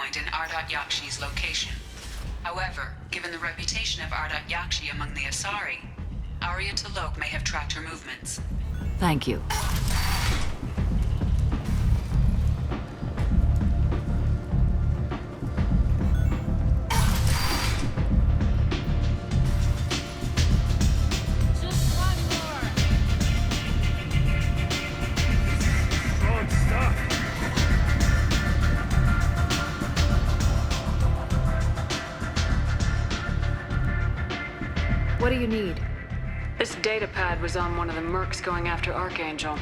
point in Ardat Yakshi's location. However, given the reputation of Ardat Yakshi among the Asari, Arya T'Loak may have tracked her movements. Thank you. What do you need? This data pad was on one of the mercs going after Archangel.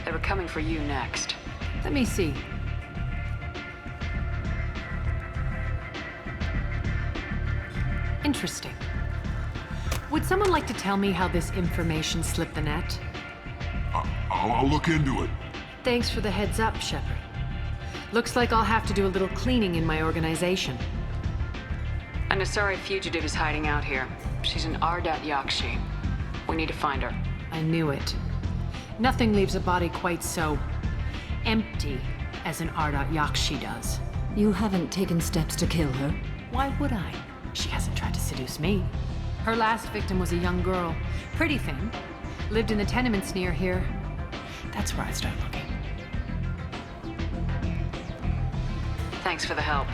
They were coming for you next. Let me see. Interesting. Would someone like to tell me how this information slipped the net? I'll look into it. Thanks for the heads up, Shepard. Looks like I'll have to do a little cleaning in my organization. An Asari fugitive is hiding out here. She's an Ardat Yakshi. We need to find her. I knew it. Nothing leaves a body quite so empty as an Ardat Yakshi does. You haven't taken steps to kill her? Why would I? She hasn't tried to seduce me. Her last victim was a young girl. Pretty thin. Lived in the tenements near here. That's where I start looking. Thanks for the help.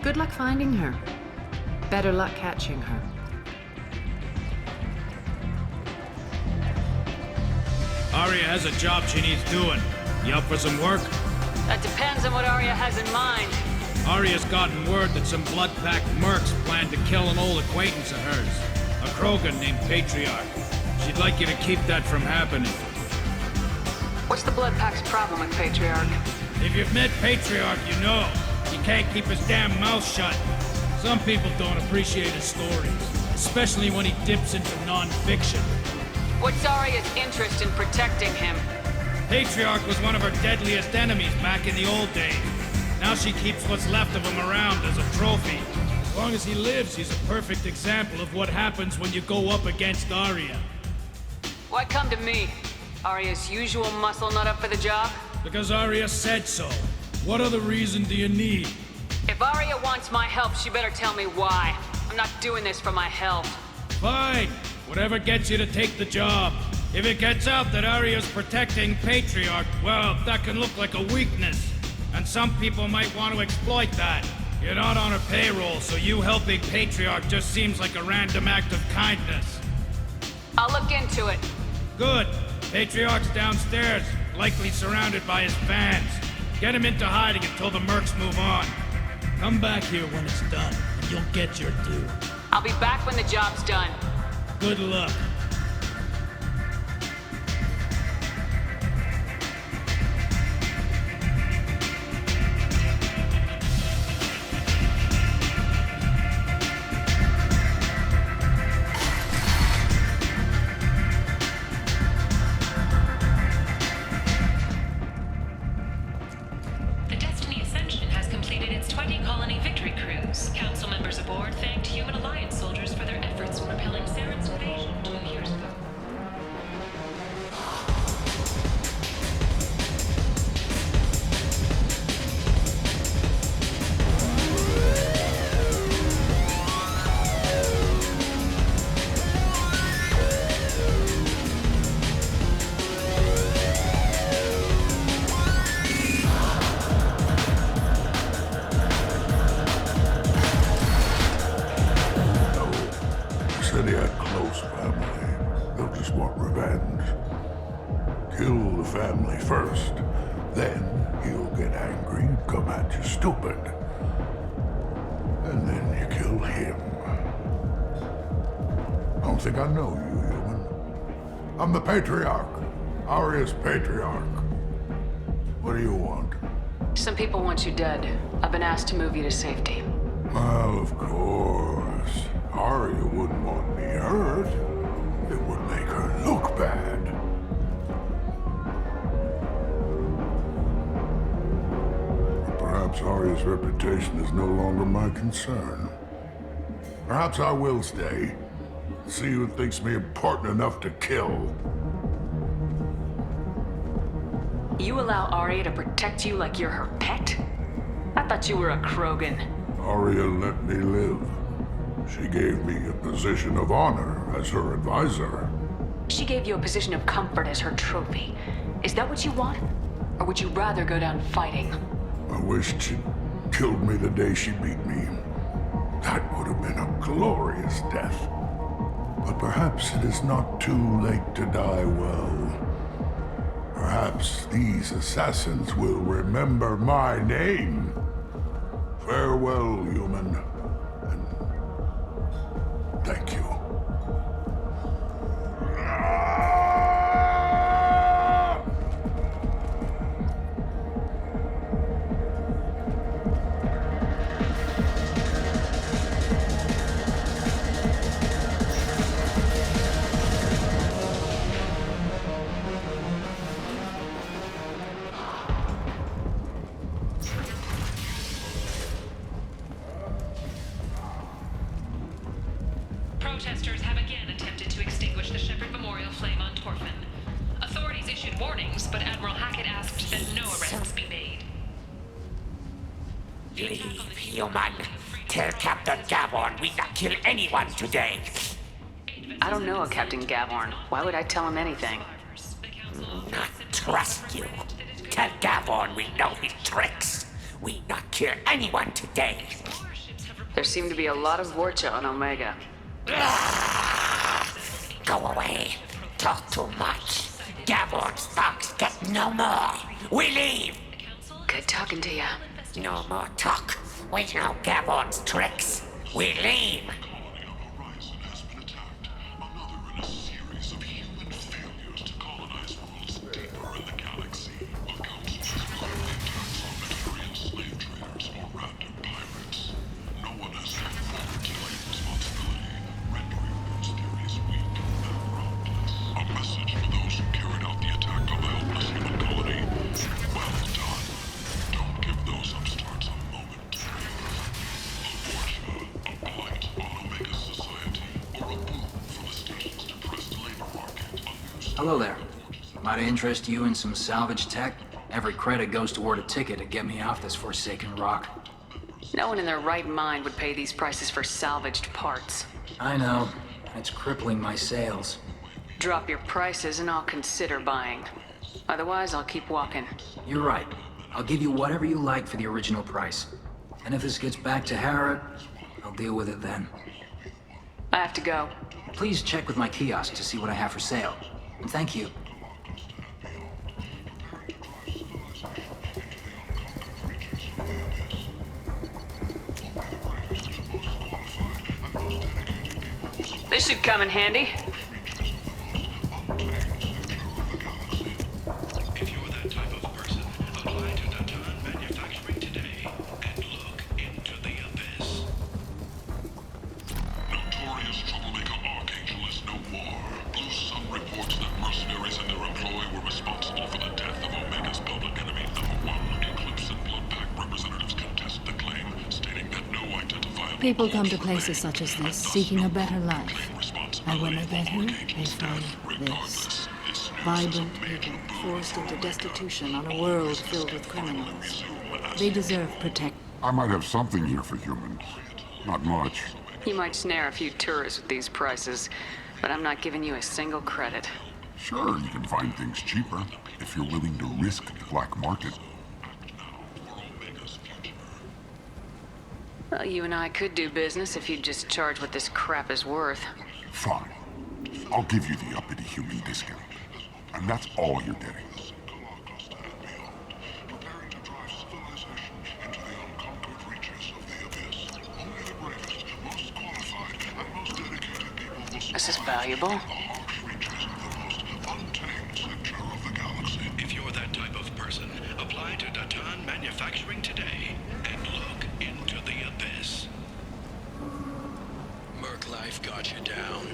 Good luck finding her. Better luck catching her. Arya has a job she needs doing. You up for some work? That depends on what Arya has in mind. Arya's gotten word that some blood-packed mercs plan to kill an old acquaintance of hers. A Krogan named Patriarch. She'd like you to keep that from happening. What's the Blood Pack's problem with Patriarch? If you've met Patriarch, you know. He can't keep his damn mouth shut. Some people don't appreciate his stories, especially when he dips into non-fiction. What's Arya's interest in protecting him? Patriarch was one of her deadliest enemies back in the old days. Now she keeps what's left of him around as a trophy. As long as he lives, he's a perfect example of what happens when you go up against Arya. Why come to me? Arya's usual muscle not up for the job? Because Arya said so. What other reason do you need? If Arya wants my help, she better tell me why. I'm not doing this for my health. Fine. Whatever gets you to take the job. If it gets out that Arya's protecting Patriarch, well, that can look like a weakness. And some people might want to exploit that. You're not on her payroll, so you helping Patriarch just seems like a random act of kindness. I'll look into it. Good. Patriarch's downstairs, likely surrounded by his fans. Get him into hiding until the mercs move on. Come back here when it's done, and you'll get your due. I'll be back when the job's done. Good luck. The Destiny Ascension has completed its 20-colony victory cruise. Council members aboard thanked Human Alliance soldiers for their efforts in repelling Saren's invasion 2 years ago. Said he had close family. They'll just want revenge. Kill the family first. Then he'll get angry and come at you stupid. And then you kill him. I don't think I know you, human. I'm the Patriarch. Arya's Patriarch. What do you want? Some people want you dead. I've been asked to move you to safety. Well, of course. Arya wouldn't want me hurt. It would make her look bad. Perhaps Arya's reputation is no longer my concern. Perhaps I will stay. See who thinks me important enough to kill. You allow Arya to protect you like you're her pet? I thought you were a Krogan. Arya let me live. She gave me a position of honor as her advisor. She gave you a position of comfort as her trophy. Is that what you want? Or would you rather go down fighting? I wished she'd killed me the day she beat me. That would have been a glorious death. But perhaps it is not too late to die well. Perhaps these assassins will remember my name. Farewell, human. And thank you. Protesters have again attempted to extinguish the Shepherd Memorial flame on Torfin. Authorities issued warnings, but Admiral Hackett asked that no arrests be made. Leave, human. Tell Captain Gaborn we not kill anyone today. I don't know a Captain Gavorn. Why would I tell him anything? Not trust you. Tell Gaborn we know his tricks. We not kill anyone today. There seem to be a lot of Vorcha on Omega. Go away. Talk too much. Gaborn's thugs get no more. We leave. Good talking to you. No more talk. We know Gaborn's tricks. We leave. Horizon has been attacked. Another in a series of human failures to colonize worlds deeper in the galaxy. A council has blocked attacks on Metarian slave traders or random pirates. No one has come forward to claim responsibility, rendering those theories weak and groundless. A message for those who carried out the attack on the helpless human colony. Well done. Don't give those upstarts a moment to breathe. A blight on Omega's society, or a boon for the station's depressed labor market. Hello there. Might I interest you in some salvage tech? Every credit goes toward a ticket to get me off this forsaken rock. No one in their right mind would pay these prices for salvaged parts. I know. It's crippling my sales. Drop your prices and I'll consider buying. Otherwise, I'll keep walking. You're right. I'll give you whatever you like for the original price. And if this gets back to Harrod, I'll deal with it then. I have to go. Please check with my kiosk to see what I have for sale. And thank you. This should come in handy. If you're that type of person, apply to Datan Manufacturing today and look into the abyss. Notorious troublemaker Archangel is no more. Blue Sun reports that mercenaries and their employ were responsible for the death of Omega's public enemy #1. Eclipse and Blood Pack representatives contest the claim, stating that no identifiable... People come to places such as this seeking a better life. And when they get here, they find this. Vibrant people forced into destitution on a world filled with criminals. They deserve protection. I might have something here for humans. Not much. You might snare a few tourists with these prices, but I'm not giving you a single credit. Sure, you can find things cheaper if you're willing to risk the black market. Well, you and I could do business if you'd just charge what this crap is worth. Fine. I'll give you the uppity human discount. And that's all you're getting. This is valuable. If you're that type of person, apply to Datan Manufacturing today and look into the abyss. Merc Life got you down.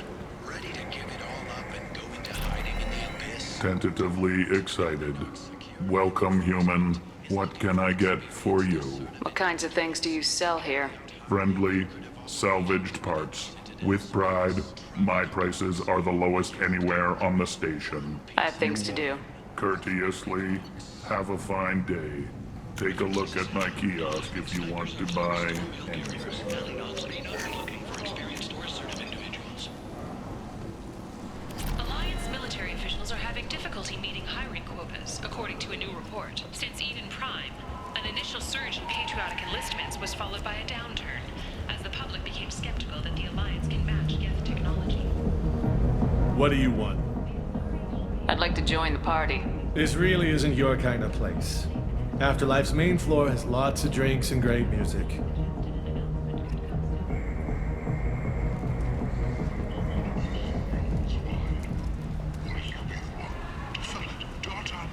Ready to give it all up and go into hiding in the abyss? Tentatively excited. Welcome, human. What can I get for you? What kinds of things do you sell here? Friendly, salvaged parts. With pride, my prices are the lowest anywhere on the station. I have things to do. Courteously, have a fine day. Take a look at my kiosk if you want to buy anything. Alliance military officials are having difficulty meeting hiring quotas, according to a new report. Since Eden Prime, an initial surge in patriotic enlistments was followed by a downturn, as the public became skeptical that the Alliance can match Geth technology. What do you want? I'd like to join the party. This really isn't your kind of place. Afterlife's main floor has lots of drinks and great music.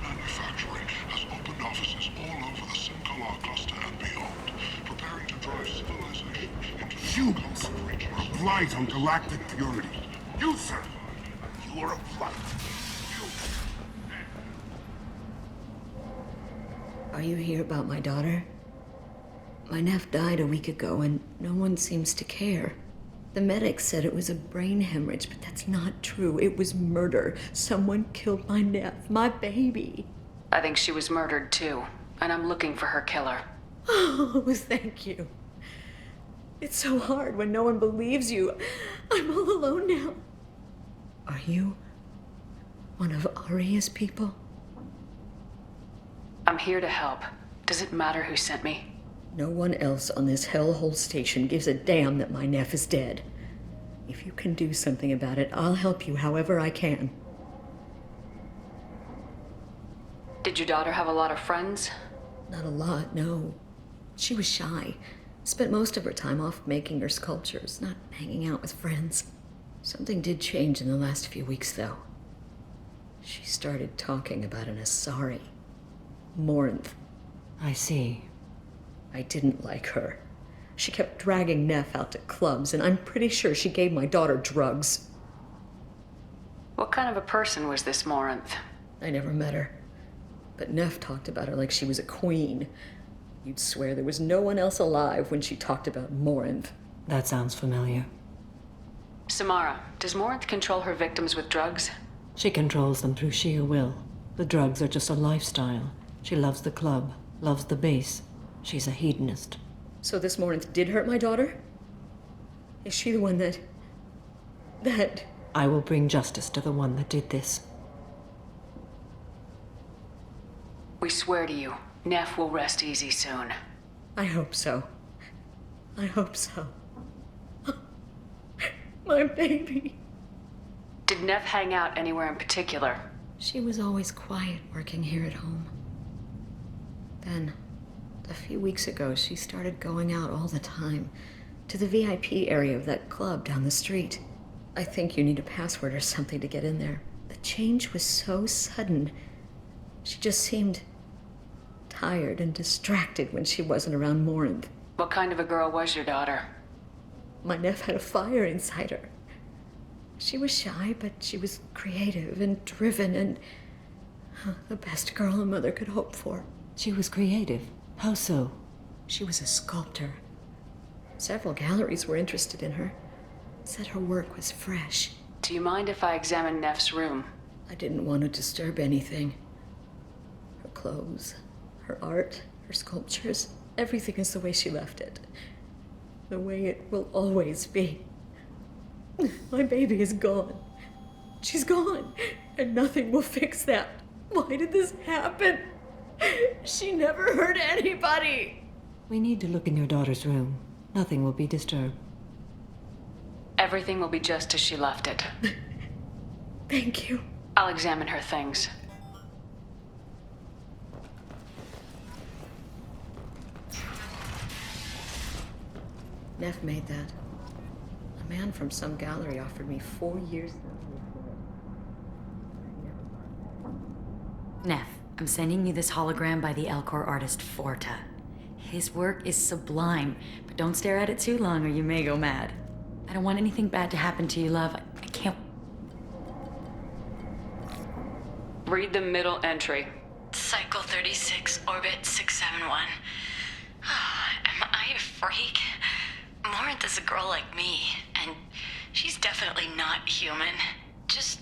Manufacturing has opened offices all over the Simcola cluster and beyond, preparing to drive civilization into the Humans are a blight on galactic purity. You, sir, you are a blight. Are you here about my daughter? My nephew died a week ago and no one seems to care. The medics said it was a brain hemorrhage, but that's not true. It was murder. Someone killed my nephew, my baby. I think she was murdered too, and I'm looking for her killer. Oh, thank you. It's so hard when no one believes you. I'm all alone now. Are you one of Aria's people? I'm here to help. Does it matter who sent me? No one else on this hellhole station gives a damn that my nephew is dead. If you can do something about it, I'll help you however I can. Did your daughter have a lot of friends? Not a lot, no. She was shy. Spent most of her time off making her sculptures, not hanging out with friends. Something did change in the last few weeks, though. She started talking about an Asari. Morinth. I see. I didn't like her. She kept dragging Neff out to clubs, and I'm pretty sure she gave my daughter drugs. What kind of a person was this Morinth? I never met her. But Neff talked about her like she was a queen. You'd swear there was no one else alive when she talked about Morinth. That sounds familiar. Samara, does Morinth control her victims with drugs? She controls them through sheer will. The drugs are just a lifestyle. She loves the club, loves the base. She's a hedonist. So this Morinth did hurt my daughter? Is she the one that... I will bring justice to the one that did this. We swear to you, Neff will rest easy soon. I hope so. I hope so. My baby. Did Neff hang out anywhere in particular? She was always quiet working here at home. Then, a few weeks ago, she started going out all the time to the VIP area of that club down the street. I think you need a password or something to get in there. The change was so sudden. She just seemed tired and distracted when she wasn't around Morinth. What kind of a girl was your daughter? My nephew had a fire inside her. She was shy, but she was creative and driven and the best girl a mother could hope for. She was creative. How so? She was a sculptor. Several galleries were interested in her. Said her work was fresh. Do you mind if I examine Neff's room? I didn't want to disturb anything. Her clothes, her art, her sculptures, everything is the way she left it. The way it will always be. My baby is gone. She's gone, and nothing will fix that. Why did this happen? She never hurt anybody. We need to look in your daughter's room. Nothing will be disturbed. Everything will be just as she left it. Thank you. I'll examine her things. Neff made that. A man from some gallery offered me 4 years. Neff, I'm sending you this hologram by the Elcor artist Forta. His work is sublime, but don't stare at it too long or you may go mad. I don't want anything bad to happen to you, love. I can't... Read the middle entry. Cycle 36, orbit 671. Am I a freak? Morinth is a girl like me, and she's definitely not human. Just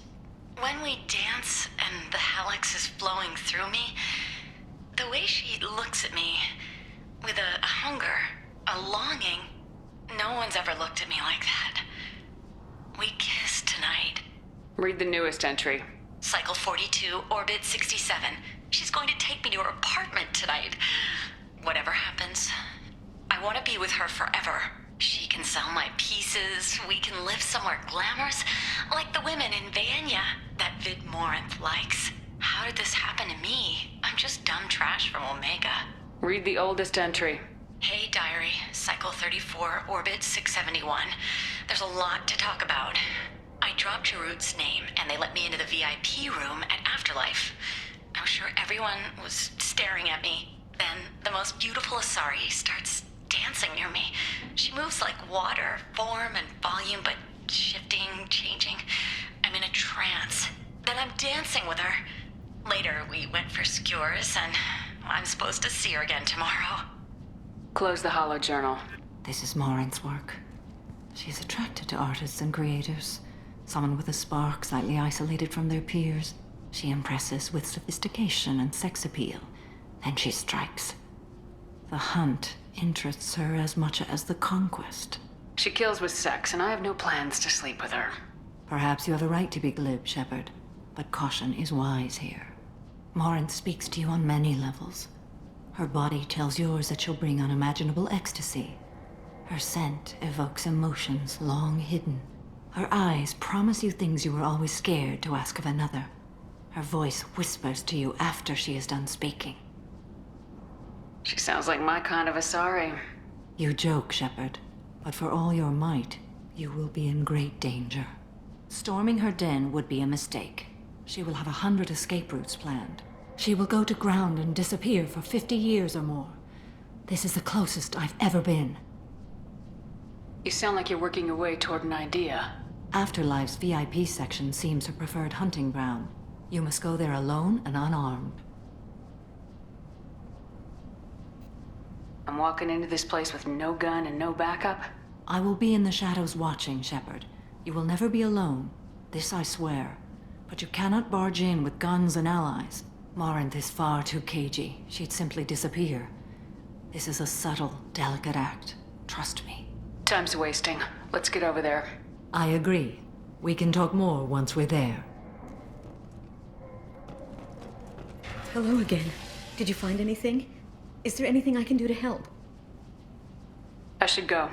when we dance and the helix is flowing through me, The way she looks at me, with a hunger, a longing, no one's ever looked at me like that. We kissed tonight. Read the newest entry. Cycle 42, Orbit 67. She's going to take me to her apartment tonight. Whatever happens, I want to be with her forever. She can sell my pieces. We can live somewhere glamorous, like the women in Vanya that Vid Morinth likes. How did this happen to me? I'm just dumb trash from Omega. Read the oldest entry. Hey, Diary. Cycle 34, Orbit 671. There's a lot to talk about. I dropped Jarut's name, and they let me into the VIP room at Afterlife. I was sure everyone was staring at me. Then the most beautiful Asari starts dancing near me. She moves like water, form and volume, but shifting, changing. I'm in a trance. Then I'm dancing with her. Later, we went for skewers, and I'm supposed to see her again tomorrow. Close the holojournal. This is Morinth's work. She's attracted to artists and creators. Someone with a spark, slightly isolated from their peers. She impresses with sophistication and sex appeal. Then she strikes. The hunt interests her as much as the conquest. She kills with sex, and I have no plans to sleep with her. Perhaps you have a right to be glib, Shepard, but caution is wise here. Morinth speaks to you on many levels. Her body tells yours that she'll bring unimaginable ecstasy. Her scent evokes emotions long hidden. Her eyes promise you things you were always scared to ask of another. Her voice whispers to you after she is done speaking. She sounds like my kind of Asari. You joke, Shepard, but for all your might, you will be in great danger. Storming her den would be a mistake. She will have 100 escape routes planned. She will go to ground and disappear for 50 years or more. This is the closest I've ever been. You sound like you're working your way toward an idea. Afterlife's VIP section seems her preferred hunting ground. You must go there alone and unarmed. I'm walking into this place with no gun and no backup? I will be in the shadows watching, Shepard. You will never be alone. This I swear. But you cannot barge in with guns and allies. Morinth is far too cagey. She'd simply disappear. This is a subtle, delicate act. Trust me. Time's wasting. Let's get over there. I agree. We can talk more once we're there. Hello again. Did you find anything? Is there anything I can do to help? I should go.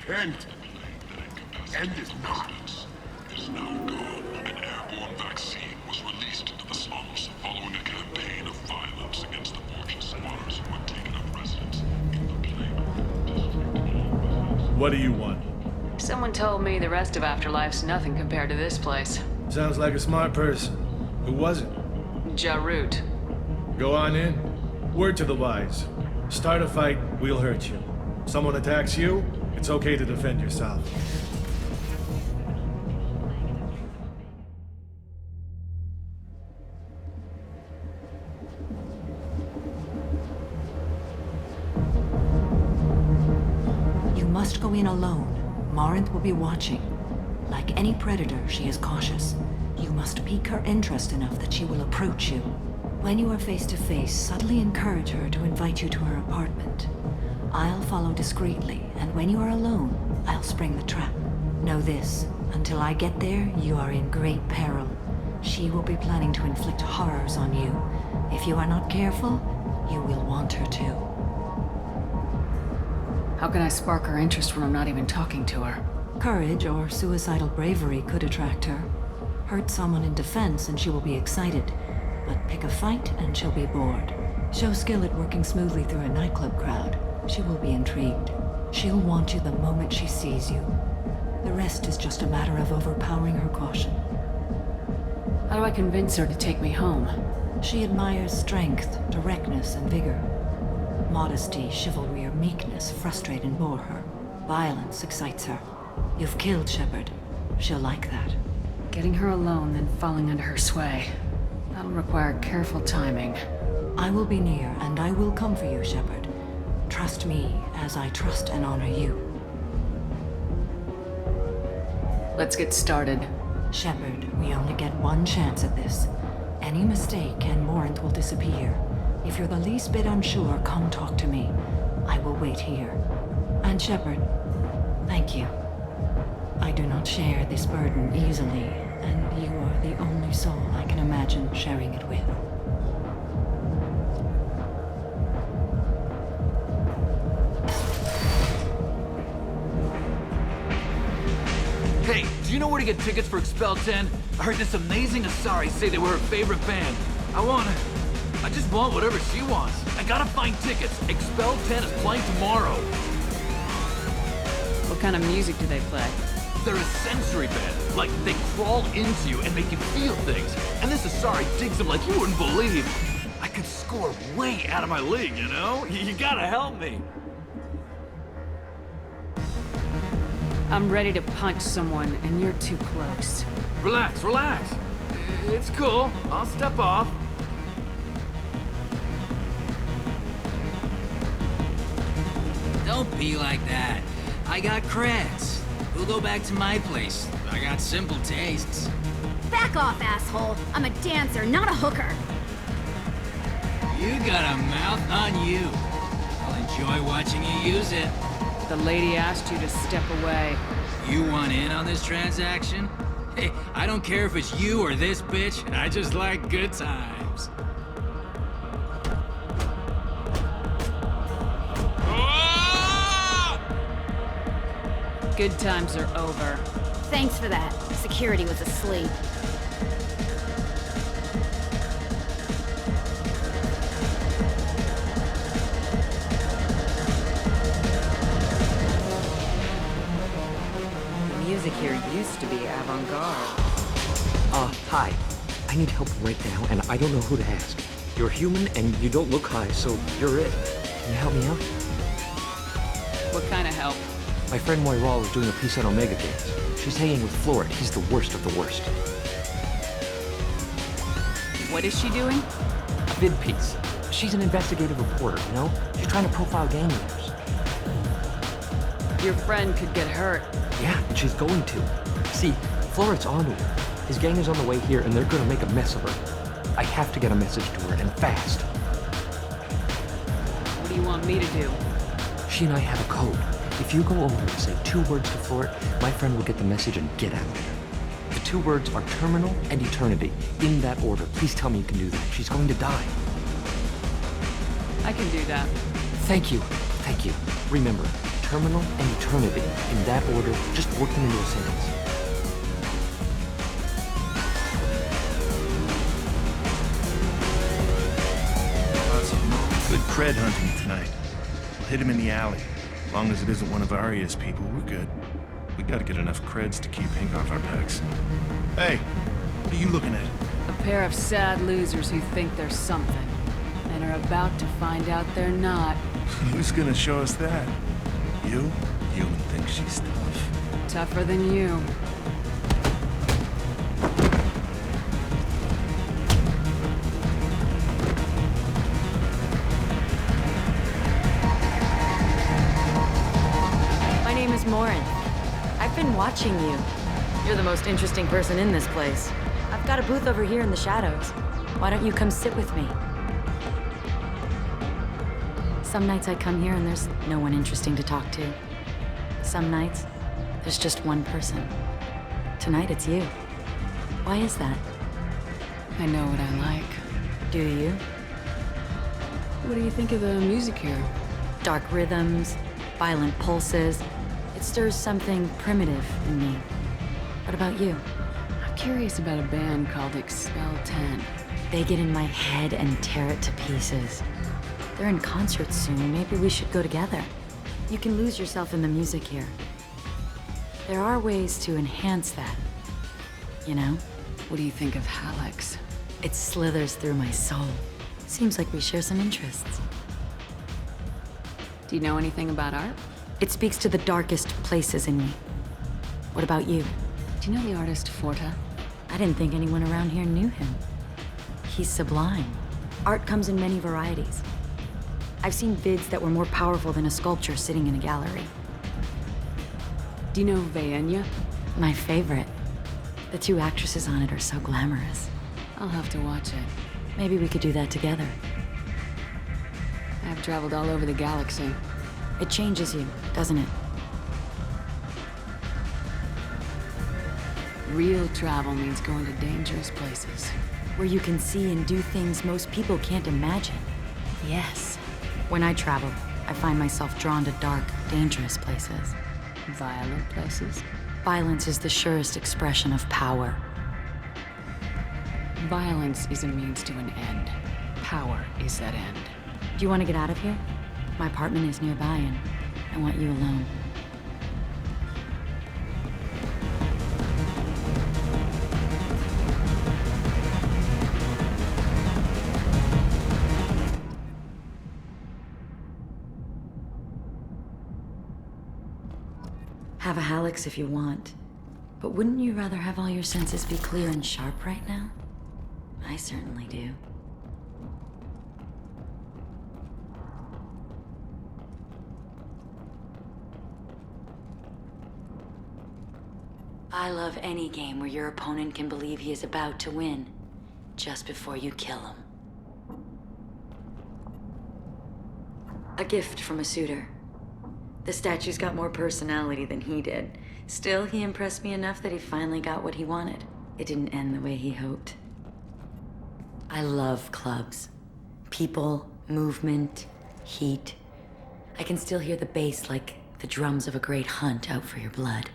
Kent! End it not! Is now gone. An airborne vaccine was released into the slums following a campaign of violence against the Fortress squatters who had taken up residence in the Plague District. What do you want? Someone told me the rest of Afterlife's nothing compared to this place. Sounds like a smart person. Who was it? Jarut. Go on in. Word to the wise. Start a fight, we'll hurt you. Someone attacks you, it's okay to defend yourself. You must go in alone. Morinth will be watching. Like any predator, she is cautious. You must pique her interest enough that she will approach you. When you are face to face, subtly encourage her to invite you to her apartment. I'll follow discreetly, and when you are alone, I'll spring the trap. Know this, until I get there, you are in great peril. She will be planning to inflict horrors on you. If you are not careful, you will want her to. How can I spark her interest when I'm not even talking to her? Courage or suicidal bravery could attract her. Hurt someone in defense and she will be excited. But pick a fight and she'll be bored. Show skill at working smoothly through a nightclub crowd. She will be intrigued. She'll want you the moment she sees you. The rest is just a matter of overpowering her caution. How do I convince her to take me home? She admires strength, directness, and vigor. Modesty, chivalry, or meekness frustrate and bore her. Violence excites her. You've killed Shepard. She'll like that. Getting her alone, then falling under her sway. That'll require careful timing. I will be near, and I will come for you, Shepard. Trust me, as I trust and honor you. Let's get started. Shepard, we only get one chance at this. Any mistake and Morant will disappear. If you're the least bit unsure, come talk to me. I will wait here. And Shepard, thank you. I do not share this burden easily, and you are the only soul I can imagine sharing it with. Hey, do you know where to get tickets for Expel 10? I heard this amazing Asari say they were her favorite band. I just want whatever she wants. I gotta find tickets. Expel 10 is playing tomorrow. What kind of music do they play? They're a sensory band. Like, they crawl into you and make you feel things. And this Asari digs them like you wouldn't believe. I could score way out of my league, you know? You gotta help me. I'm ready to punch someone, and you're too close. Relax, relax. It's cool. I'll step off. Don't be like that. I got creds. We'll go back to my place. I got simple tastes. Back off, asshole. I'm a dancer, not a hooker. You got a mouth on you. I'll enjoy watching you use it. The lady asked you to step away. You want in on this transaction? Hey, I don't care if it's you or this bitch. I just like good times. Good times are over. Thanks for that. Security was asleep. The music here used to be avant-garde. Hi. I need help right now, and I don't know who to ask. You're human, and you don't look high, so you're it. Can you help me out? What kind of help? My friend Moiral is doing a piece on Omega Games. She's hanging with Florid. He's the worst of the worst. What is she doing? A vid piece. She's an investigative reporter, you know? She's trying to profile gang leaders. Your friend could get hurt. Yeah, and she's going to. See, Florid's onto her. His gang is on the way here, and they're gonna make a mess of her. I have to get a message to her, and fast. What do you want me to do? She and I have a code. If you go over and say 2 words to Florid, my friend will get the message and get out of here. The 2 words are terminal and eternity. In that order. Please tell me you can do that. She's going to die. I can do that. Thank you. Thank you. Remember, terminal and eternity. In that order, just work them into a sentence. Good cred hunting tonight. We'll hit him in the alley. As long as it isn't one of Arya's people, we're good. We gotta get enough creds to keep Hank off our backs. Hey, what are you looking at? A pair of sad losers who think they're something, and are about to find out they're not. Who's gonna show us that? You? Human thinks she's tough. Tougher than you. My name is Morin. I've been watching you. You're the most interesting person in this place. I've got a booth over here in the shadows. Why don't you come sit with me? Some nights I come here and there's no one interesting to talk to. Some nights, there's just one person. Tonight it's you. Why is that? I know what I like. Do you? What do you think of the music here? Dark rhythms, violent pulses. It stirs something primitive in me. What about you? I'm curious about a band called Expel 10. They get in my head and tear it to pieces. They're in concert soon. Maybe we should go together. You can lose yourself in the music here. There are ways to enhance that. You know? What do you think of Hallex? It slithers through my soul. Seems like we share some interests. Do you know anything about art? It speaks to the darkest places in me. What about you? Do you know the artist Forta? I didn't think anyone around here knew him. He's sublime. Art comes in many varieties. I've seen vids that were more powerful than a sculpture sitting in a gallery. Do you know Vaenya? My favorite. The two actresses on it are so glamorous. I'll have to watch it. Maybe we could do that together. I've traveled all over the galaxy. It changes you, doesn't it? Real travel means going to dangerous places. Where you can see and do things most people can't imagine. Yes. When I travel, I find myself drawn to dark, dangerous places. Violent places? Violence is the surest expression of power. Violence is a means to an end. Power is that end. Do you want to get out of here? My apartment is nearby and I want you alone. Have a Hallex if you want. But wouldn't you rather have all your senses be clear and sharp right now? I certainly do. I love any game where your opponent can believe he is about to win, just before you kill him. A gift from a suitor. The statue's got more personality than he did. Still, he impressed me enough that he finally got what he wanted. It didn't end the way he hoped. I love clubs. People, movement, heat. I can still hear the bass like the drums of a great hunt out for your blood.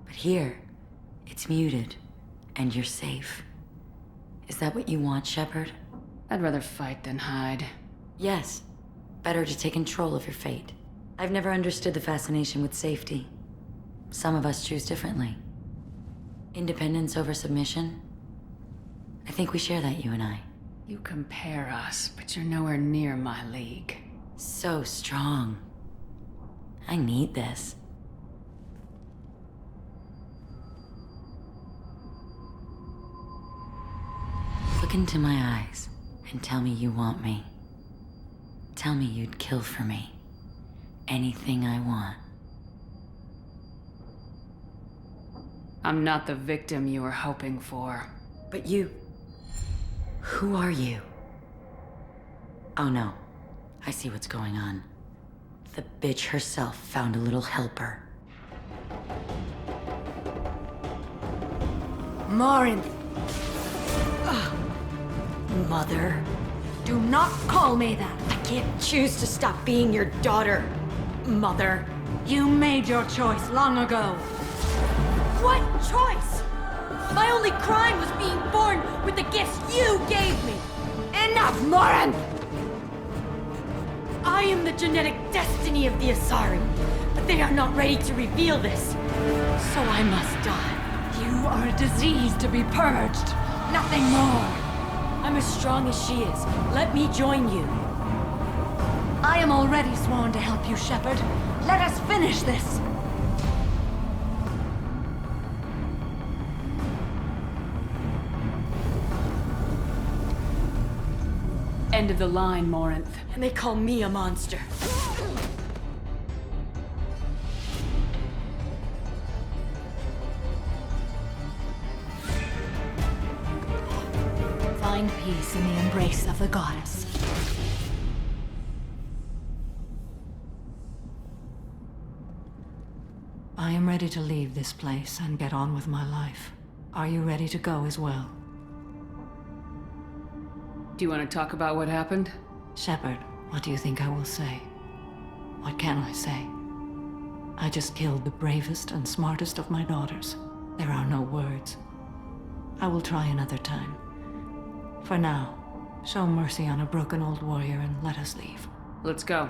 But here, it's muted, and you're safe. Is that what you want, Shepard? I'd rather fight than hide. Yes. Better to take control of your fate. I've never understood the fascination with safety. Some of us choose differently. Independence over submission? I think we share that, you and I. You compare us, but you're nowhere near my league. So strong. I need this. Look into my eyes and tell me you want me. Tell me you'd kill for me. Anything I want. I'm not the victim you were hoping for. But you... Who are you? Oh no. I see what's going on. The bitch herself found a little helper. Morinth! Mother. Do not call me that! I can't choose to stop being your daughter, Mother. You made your choice long ago. What choice? My only crime was being born with the gifts you gave me. Enough, Morinth! I am the genetic destiny of the Asari, but they are not ready to reveal this. So I must die. You are a disease to be purged. Nothing more. I'm as strong as she is. Let me join you. I am already sworn to help you, Shepard. Let us finish this. End of the line, Morinth. And they call me a monster. Find peace in the embrace of the goddess. I am ready to leave this place and get on with my life. Are you ready to go as well? Do you want to talk about what happened? Shepard, what do you think I will say? What can I say? I just killed the bravest and smartest of my daughters. There are no words. I will try another time. For now, show mercy on a broken old warrior and let us leave. Let's go.